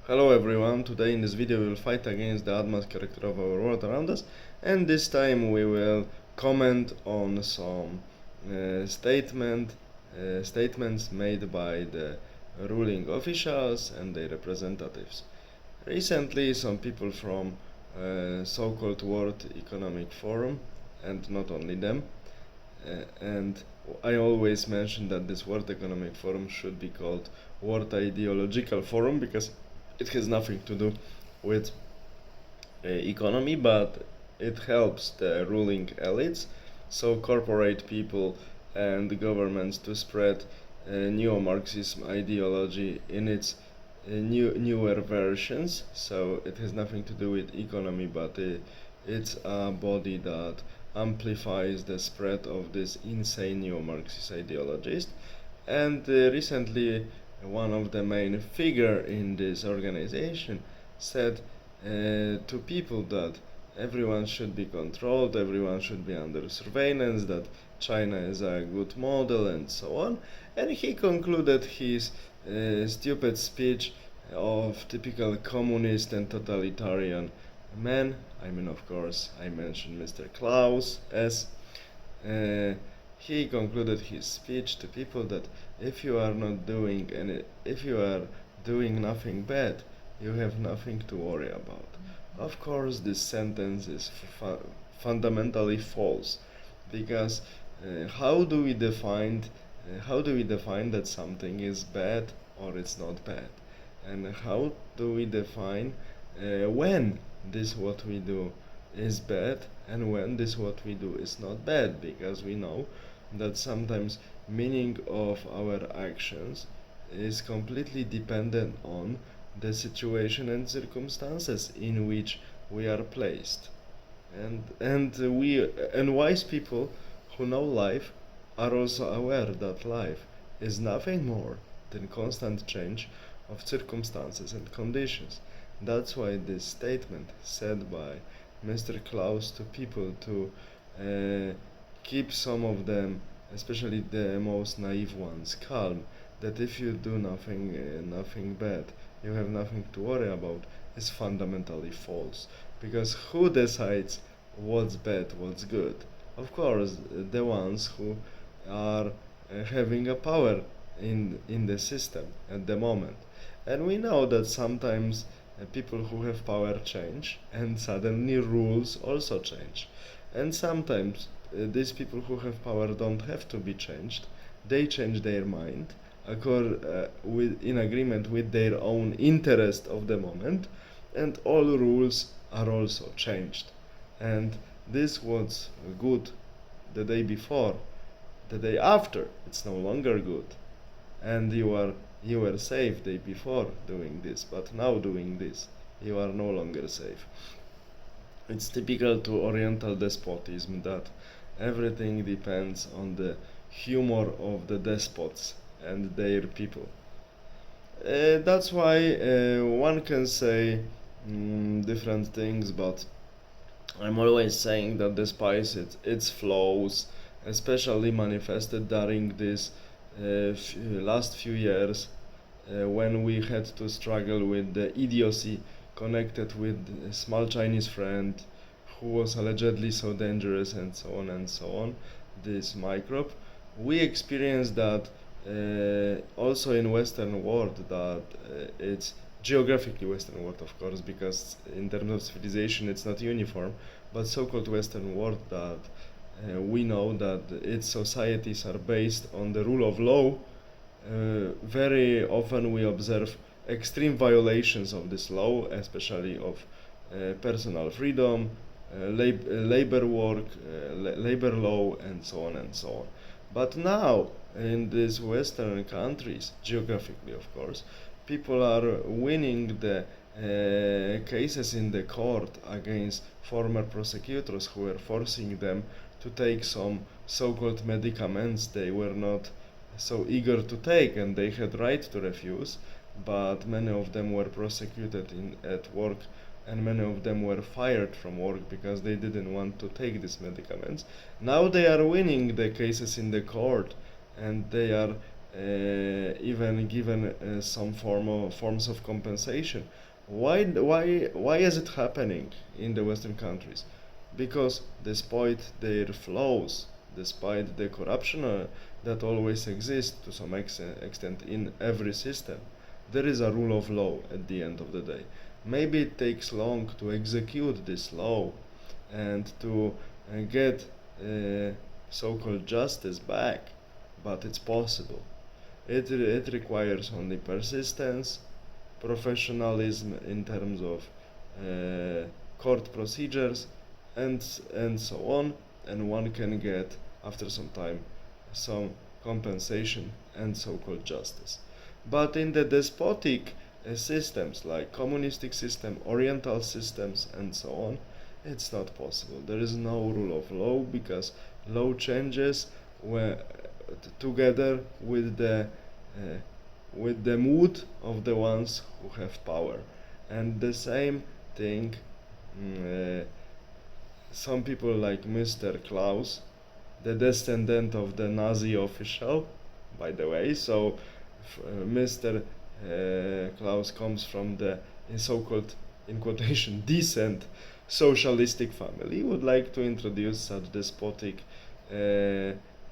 Hello everyone, today in this video we will fight against the advanced character of our world around us, and this time we will comment on some statements made by the ruling officials and their representatives. Recently some people from so-called World Economic Forum, and not only them, and I always mention that this World Economic Forum should be called World Ideological Forum because it has nothing to do with economy, but it helps the ruling elites, so corporate people and governments, to spread neo-Marxism ideology in its newer versions. So it has nothing to do with economy, but it's a body that amplifies the spread of this insane neo-Marxist ideologies. And recently one of the main figure in this organization said to people that everyone should be controlled, everyone should be under surveillance, that China is a good model, and so on. And he concluded his stupid speech of typical communist and totalitarian man. I mean, of course, I mentioned Mr. Klaus as he concluded his speech to people that if you are not doing if you are doing nothing bad, you have nothing to worry about. Of course, this sentence is fundamentally false, because how do we define that something is bad or it's not bad, and how do we define when this what we do is bad and when this what we do is not bad? Because we know that sometimes meaning of our actions is completely dependent on the situation and circumstances in which we are placed. And wise people who know life are also aware that life is nothing more than constant change of circumstances and conditions. That's why this statement said by Mr. Klaus to people to keep some of them, especially the most naive ones, calm, that if you do nothing bad, you have nothing to worry about, is fundamentally false. Because who decides what's bad, what's good? Of course, the ones who are having a power in the system at the moment. And we know that sometimes people who have power change, and suddenly rules also change. And sometimes these people who have power don't have to be changed. They change their mind in agreement with their own interest of the moment, and all rules are also changed. And this was good the day before. The day after, it's no longer good. And you were safe day before doing this, but now doing this, you are no longer safe. It's typical to Oriental despotism that everything depends on the humor of the despots and their people. That's why one can say different things, but I'm always saying that despite its flaws, especially manifested during this last few years, when we had to struggle with the idiocy connected with a small Chinese friend who was allegedly so dangerous, and so on and so on, this microbe, we experienced that also in Western world, that it's geographically Western world, of course, because in terms of civilization it's not uniform, but so-called Western world, that we know that its societies are based on the rule of law. Very often we observe extreme violations of this law, especially of personal freedom, labor work, labor law, and so on and so on. But now, in these Western countries, geographically of course, people are winning the cases in the court against former prosecutors who were forcing them to take some so-called medicaments they were not so eager to take, and they had right to refuse, but many of them were prosecuted at work, and many of them were fired from work because they didn't want to take these medicaments. Now they are winning the cases in the court, and they are even given some forms of compensation. Why is it happening in the Western countries? Because despite their flaws, despite the corruption that always exists to some extent in every system, there is a rule of law at the end of the day. Maybe it takes long to execute this law and to get so-called justice back, but it's possible. It requires only persistence, professionalism in terms of court procedures, and so on, and one can get after some time some compensation and so-called justice. But in the despotic systems like communistic system, oriental systems, and so on, it's not possible. There is no rule of law because law changes together with the mood of the ones who have power. And the same thing, some people like Mr. Klaus, the descendant of the Nazi official, by the way. So Mr. Klaus comes from the so-called, in quotation, decent socialistic family. He would like to introduce such despotic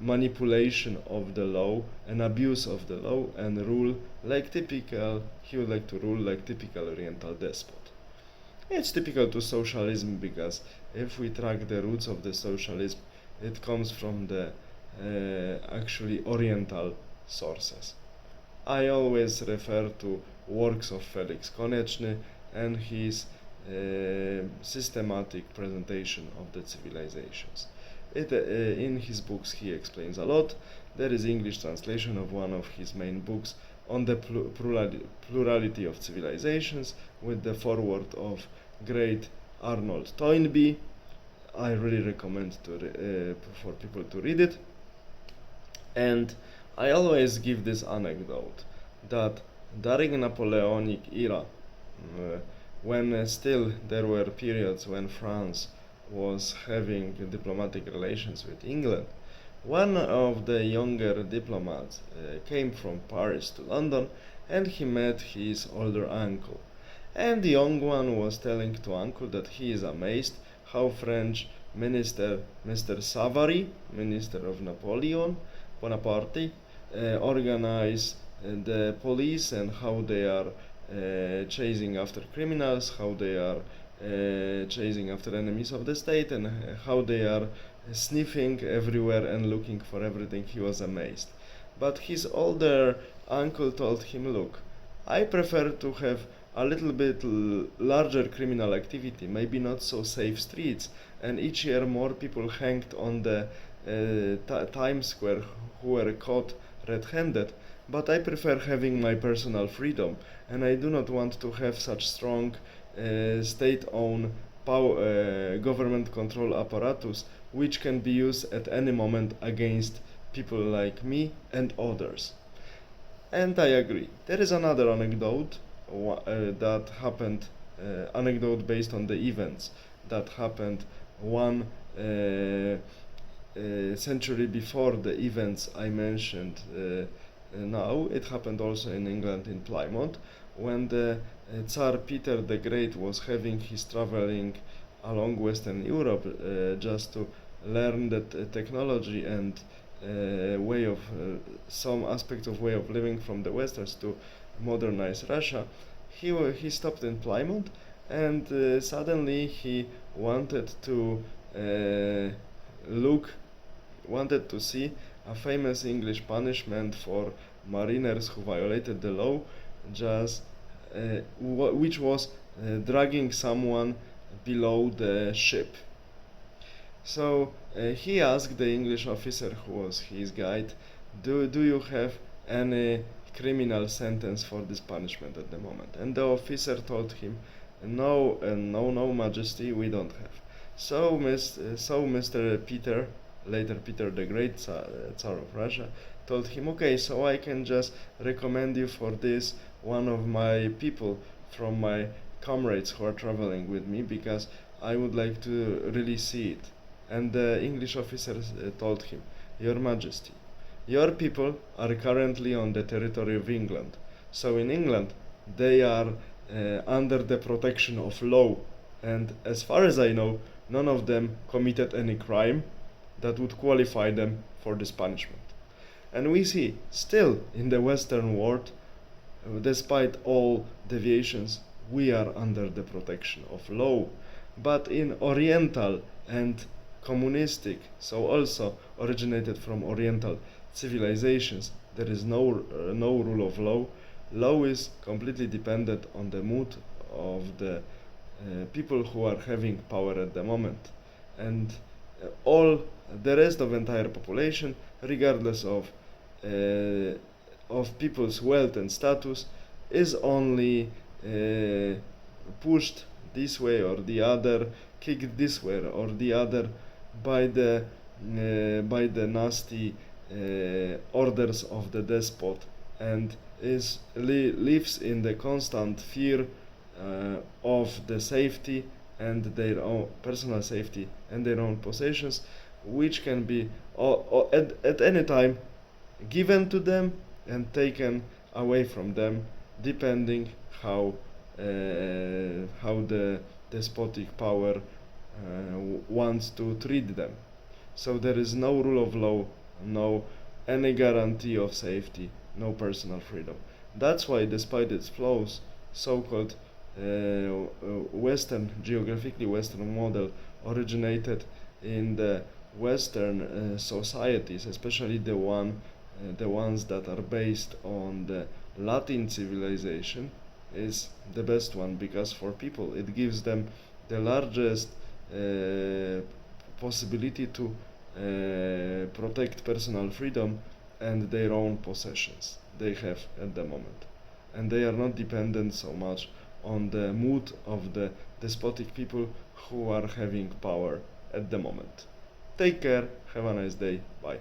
manipulation of the law and abuse of the law and rule like typical, he would like to rule like typical oriental despot. It's typical to socialism because if we track the roots of the socialism, it comes from the actually oriental sources. I always refer to works of Felix Konechny and his systematic presentation of the civilizations. In his books he explains a lot. There is English translation of one of his main books on the plurality of civilizations with the foreword of great Arnold Toynbee. I really recommend for people to read it. And I always give this anecdote that during Napoleonic era, when still there were periods when France was having diplomatic relations with England, one of the younger diplomats came from Paris to London and he met his older uncle. And the young one was telling to uncle that he is amazed how French minister Mr. Savary, minister of Napoleon Bonaparte, organize the police and how they are chasing after criminals, how they are chasing after enemies of the state, and how they are sniffing everywhere and looking for everything. He was amazed. But his older uncle told him, look, I prefer to have a little bit larger criminal activity, maybe not so safe streets, and each year more people hanged on the Times Square who were caught red-handed, but I prefer having my personal freedom, and I do not want to have such strong state-owned government control apparatus which can be used at any moment against people like me and others. And I agree. There is another anecdote that happened, anecdote based on the events that happened one century before the events I mentioned now. It happened also in England, in Plymouth, when the Tsar Peter the Great was having his traveling along Western Europe just to learn the technology and way of some aspects of way of living from the Westerns to modernize Russia. He stopped in Plymouth, and suddenly he wanted to wanted to see a famous English punishment for mariners who violated the law, just which was dragging someone below the ship. So he asked the English officer who was his guide, do you have any criminal sentence for this punishment at the moment? And the officer told him, no, no, Majesty, we don't have. So Mr. Peter, later Peter the Great, Tsar of Russia, told him, okay, so I can just recommend you for this one of my people from my comrades who are traveling with me, because I would like to really see it. And the English officer told him, Your Majesty, Your people are currently on the territory of England. So in England, they are under the protection of law. And as far as I know, none of them committed any crime that would qualify them for this punishment. And we see, still in the Western world, despite all deviations, we are under the protection of law. But in Oriental and communistic, so also originated from Oriental civilizations, there is no rule of law. Law is completely dependent on the mood of the people who are having power at the moment. And all the rest of entire population, regardless of people's wealth and status, is only pushed this way or the other, kicked this way or the other by the nasty orders of the despot, and lives in the constant fear of the safety and their own personal safety and their own possessions, which can be at any time given to them and taken away from them, depending how the despotic power wants to treat them. So there is no rule of law, no any guarantee of safety, no personal freedom. That's why, despite its flaws, so-called geographically Western model originated in the Western societies, especially the ones that are based on the Latin civilization, is the best one, because for people it gives them the largest possibility to protect personal freedom and their own possessions they have at the moment, and they are not dependent so much on the mood of the despotic people who are having power at the moment. Take care, have a nice day, bye.